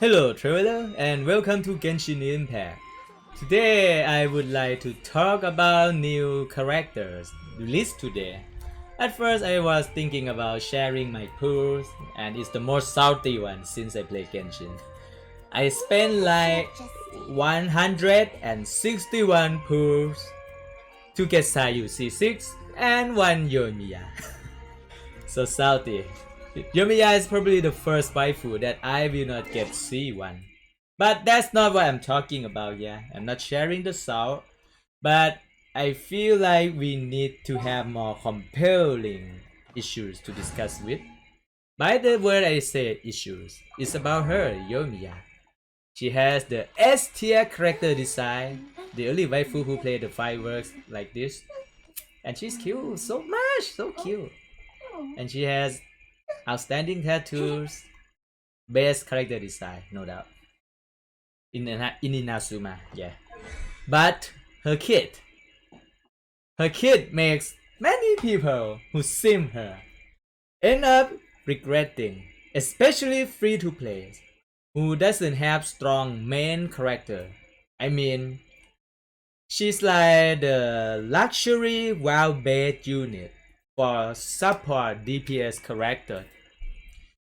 Hello traveler and welcome to Genshin Impact. Today I would like to talk about new characters released today. At first I was thinking about sharing my pools and it's the most salty one since I play Genshin. I spent like 161 pools to get Sayu C6 and 1 Yoimiya. So salty. Yoimiya is probably the first waifu that I will not get C1. But that's not what I'm talking about, yeah. I'm not sharing the salt. But I feel like we need to have more compelling issues to discuss with. By the word I say issues, it's about her, Yoimiya. She has the S tier character design, the only waifu who play the fireworks like this. And she's cute, so much, so cute. And she has outstanding tattoos, best character design, no doubt. In Inazuma, yeah. But her kid makes many people who sim her end up regretting, especially free to play, who doesn't have strong main character. I mean, she's like the luxury WoW-based unit for support DPS character.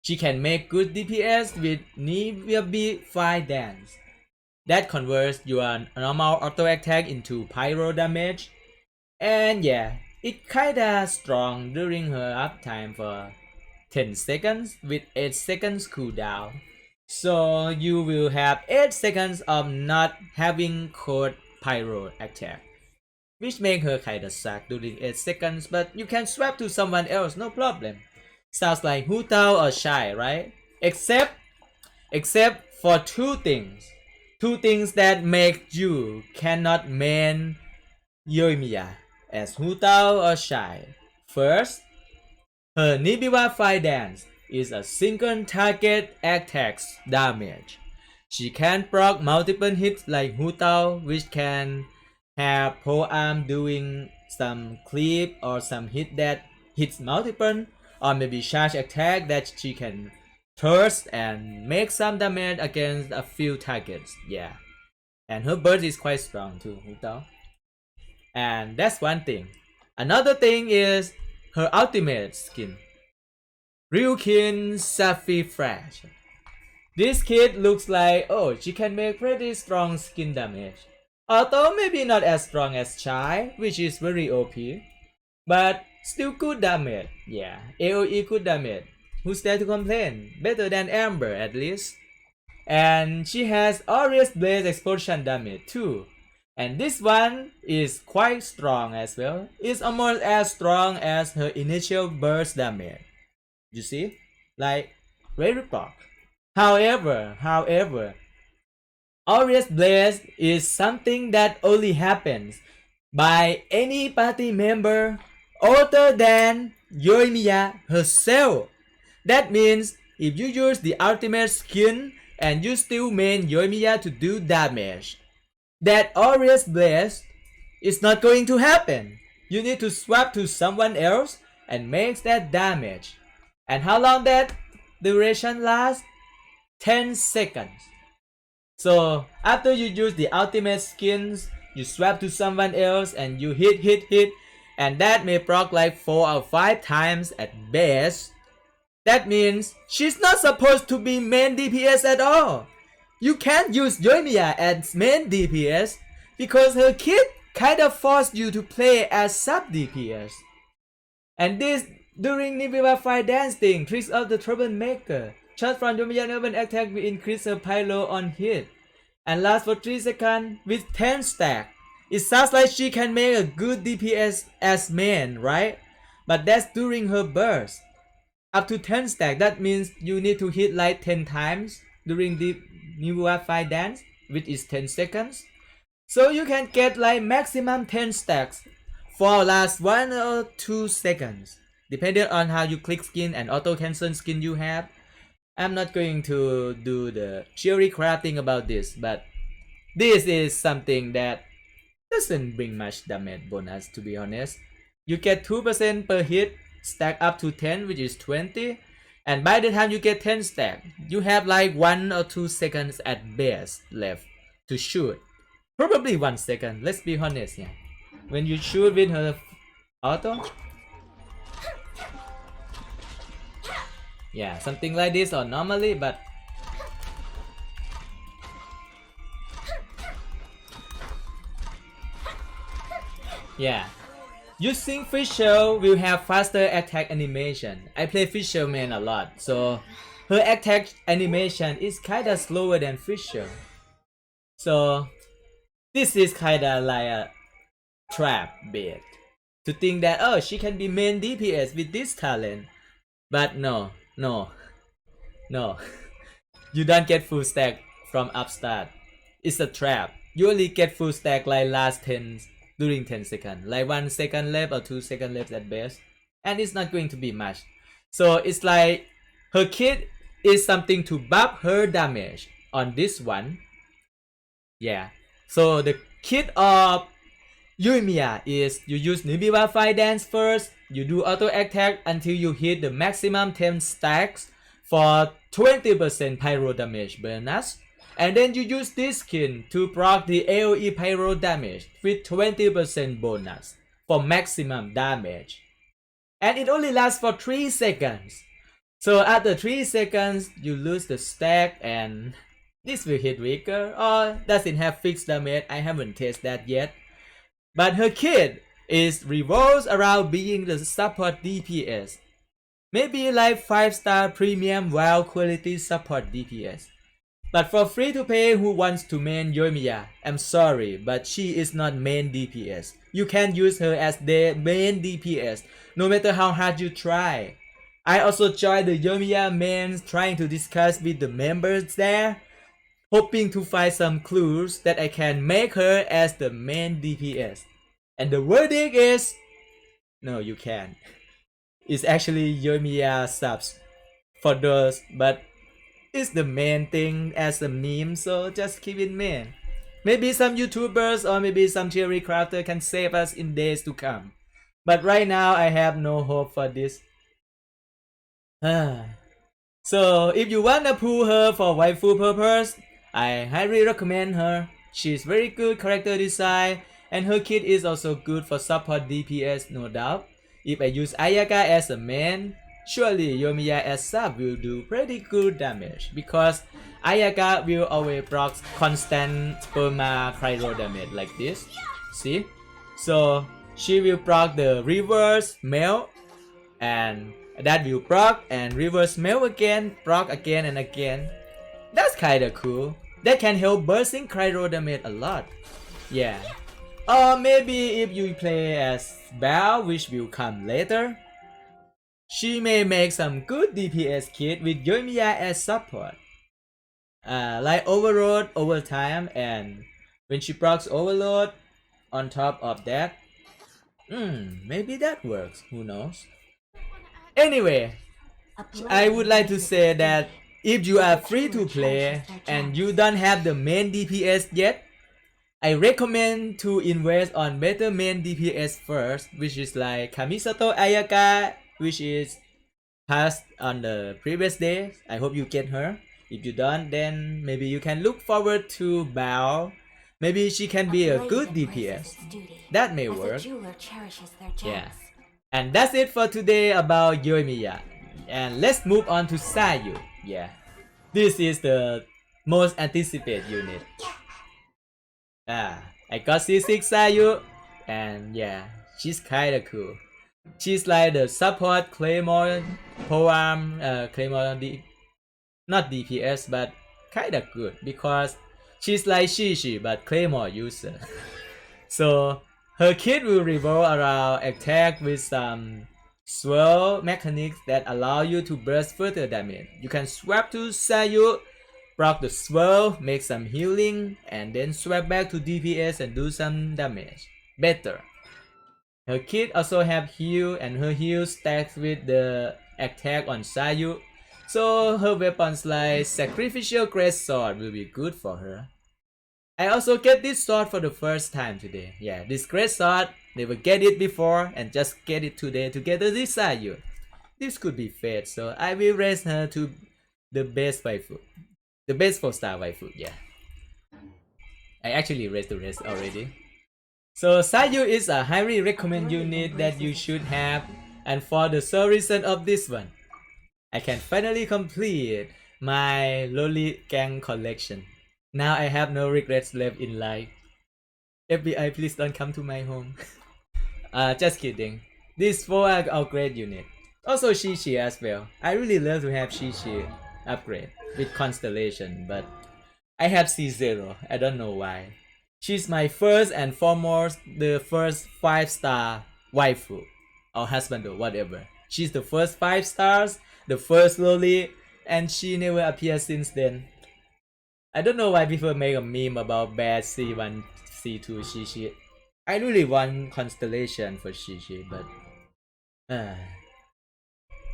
She can make good DPS with nearby fire dance that converts your normal auto attack into pyro damage. And yeah, it kinda strong during her uptime for 10 seconds with 8 seconds cooldown. So you will have 8 seconds of not having code pyro attack, which make her kinda suck during 8 seconds, but you can swap to someone else, no problem. Sounds like Hu Tao or Shai, right? Except for two things. Two things that make you cannot main Yoimiya as Hu Tao or Shai. First, her Nibiwa Fire Dance is a single target attack damage. She can proc multiple hits like Hu Tao, which can have pole arm doing some clip or some hit that hits multiple, or maybe charge attack that she can thirst and make some damage against a few targets. Yeah, and her burst is quite strong too, Hu Tao. And that's one thing. Another thing is her ultimate skin, Ryukin Sapphire Flash. This kid looks like, oh, she can make pretty strong skin damage. Although maybe not as strong as Chai, which is very OP. But still good damage. Yeah, AoE good damage. Who's there to complain? Better than Amber at least. And she has Aureus Blaze explosion damage too. And this one is quite strong as well. It's almost as strong as her initial burst damage. You see? Like, very proc. However, Aureus Blaze is something that only happens by any party member other than Yoimiya herself. That means if you use the ultimate skin and you still main Yoimiya to do damage, that Aureus Blaze is not going to happen. You need to swap to someone else and make that damage. And how long that duration lasts? 10 seconds. So after you use the ultimate skins, you swap to someone else and you hit, and that may proc like 4 or 5 times at best. That means she's not supposed to be main DPS at all. You can't use Yoimiya as main DPS because her kid kinda forced you to play as sub DPS. And this during Nibiwa Fire Dance thing, tricks of the troublemaker. Shots from Yoimiya urban attack will increase her pyro on hit and last for 3 seconds with 10 stack. It sounds like she can make a good DPS as main, right? But that's during her burst. Up to 10 stack, that means you need to hit like 10 times during the Nibiwa Fire Dance, which is 10 seconds. So you can get like maximum 10 stacks for last 1 or 2 seconds, depending on how you click skin and auto cancel skin you have. I'm not going to do the theory crafting about this, but this is something that doesn't bring much damage bonus, to be honest. You get 2% per hit, stack up to 10, which is 20. And by the time you get 10 stack, you have like 1 or 2 seconds at best left to shoot. Probably 1 second, let's be honest here. When you shoot with her auto. Yeah, something like this or normally, but yeah. Using Fisher will have faster attack animation. I play Fisherman a lot, so her attack animation is kinda slower than Fisher. So this is kinda like a trap bait to think that oh she can be main DPS with this talent. But no. You don't get full stack from upstart. It's a trap. You only get full stack like last 10 during 10 seconds, like 1 second left or 2 seconds left at best, and it's not going to be much. So it's like her kit is something to buff her damage on this one. Yeah. So the kit of Yoimiya is you use Nubiwa Fire Dance first, you do auto attack until you hit the maximum 10 stacks for 20% pyro damage bonus. And then you use this skin to proc the AoE pyro damage with 20% bonus for maximum damage. And it only lasts for 3 seconds. So after 3 seconds, you lose the stack and this will hit weaker or doesn't have fixed damage. I haven't tested that yet. But her kit is revolves around being the support DPS. Maybe like 5-star premium WoW quality support DPS. But for free to play who wants to main Yoimiya, I'm sorry, but she is not main DPS. You can't use her as the main DPS, no matter how hard you try. I also joined the YoimiyaMains trying to discuss with the members there, hoping to find some clues that I can make her as the main DPS. And the verdict is, no, you can't. It's actually Yoimiya subs for those, but it's the main thing as a meme, so just keep it main. Maybe some YouTubers or maybe some theory crafter can save us in days to come. But right now, I have no hope for this. So if you wanna pull her for waifu purpose, I highly recommend her. She's very good character design and her kit is also good for support DPS, no doubt. If I use Ayaka as a main, surely Yoimiya as sub will do pretty good damage because Ayaka will always proc constant perma cryo damage like this. See? So she will proc the reverse melt and that will proc and reverse melt again, proc again and again. That's kinda cool. That can help bursting cryo damage a lot. Yeah. Or maybe if you play as Bao, which will come later, she may make some good DPS kit with Yoimiya as support. Like Overload over time, and when she procs Overload on top of that, maybe that works, who knows. Anyway, I would like to say that if you are free to play and you don't have the main DPS yet, I recommend to invest on better main DPS first, which is like Kamisato Ayaka, which is passed on the previous day. I hope you get her. If you don't, then maybe you can look forward to Bao. Maybe she can be a good DPS. That may work. Yeah. And that's it for today about Yoimiya. And let's move on to Sayu. Yeah. This is the most anticipated unit. I got C6 Sayu. And yeah, she's kinda cool. She's like the support Claymore, Polearm, Claymore, not DPS, but kinda good because she's like Shishi but Claymore user. So her kit will revolve around attack with some swirl mechanics that allow you to burst further damage. You can swap to Sayu, proc the swirl, make some healing, and then swap back to DPS and do some damage. Better. Her kit also have heal and her heal stacks with the attack on Sayu. So her weapons like Sacrificial Great Sword will be good for her. I also get this sword for the first time today. Yeah, this Great Sword, never get it before and just get it today together with Sayu. this could be fate, so I will raise her to the best waifu. The best 4-star waifu, yeah. I actually raised the rest already. So Sayu is a highly recommended unit that you should have, and for the sole reason of this one, I can finally complete my Loli Gang collection. Now I have no regrets left in life. FBI, please don't come to my home. Just kidding. These 4 are great unit. Also Shishi as well. I really love to have Shishi upgrade with Constellation, but I have C0. I don't know why. She's my first and foremost, the first 5-star waifu or husband or whatever. She's the first 5 stars, the first loli, and she never appeared since then. I don't know why people make a meme about bad C1, C2 Shishi. I really want Constellation for Shishi, but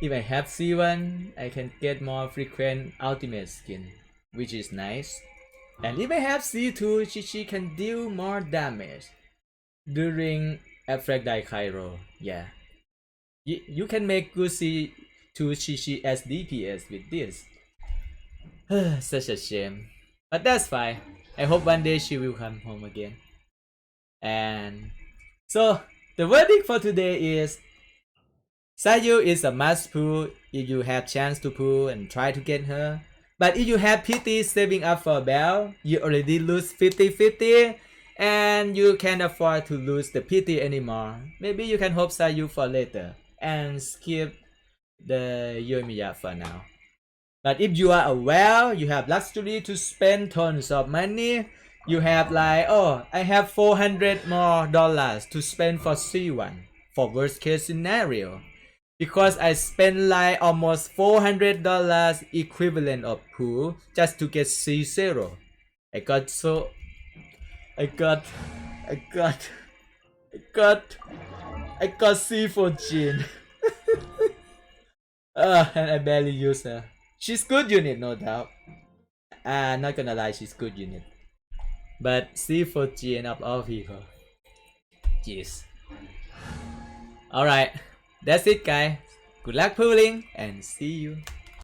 if I have C1, I can get more frequent ultimate skin, which is nice. And if I have C2, Shishi can deal more damage during Abstract Daikairo. Yeah. You can make good C2 Shishi as DPS with this. Such a shame. But that's fine. I hope one day she will come home again. And so, the verdict for today is Sayu is a must pull if you have chance to pull and try to get her. But if you have pity saving up for a bell, you already lose 50-50 and you can't afford to lose the pity anymore. Maybe you can hope Sayu for later and skip the Yoimiya for now. But if you are aware, you have luxury to spend tons of money. You have like, oh, I have $400 more to spend for C1 for worst case scenario. Because I spent like almost $400 equivalent of pool just to get C0. I got C for Jin. And I barely use her. She's good unit, no doubt. Not gonna lie, she's good unit. But C for Jin of all people. Jeez. Alright. That's it, guys. Good luck pulling and see you.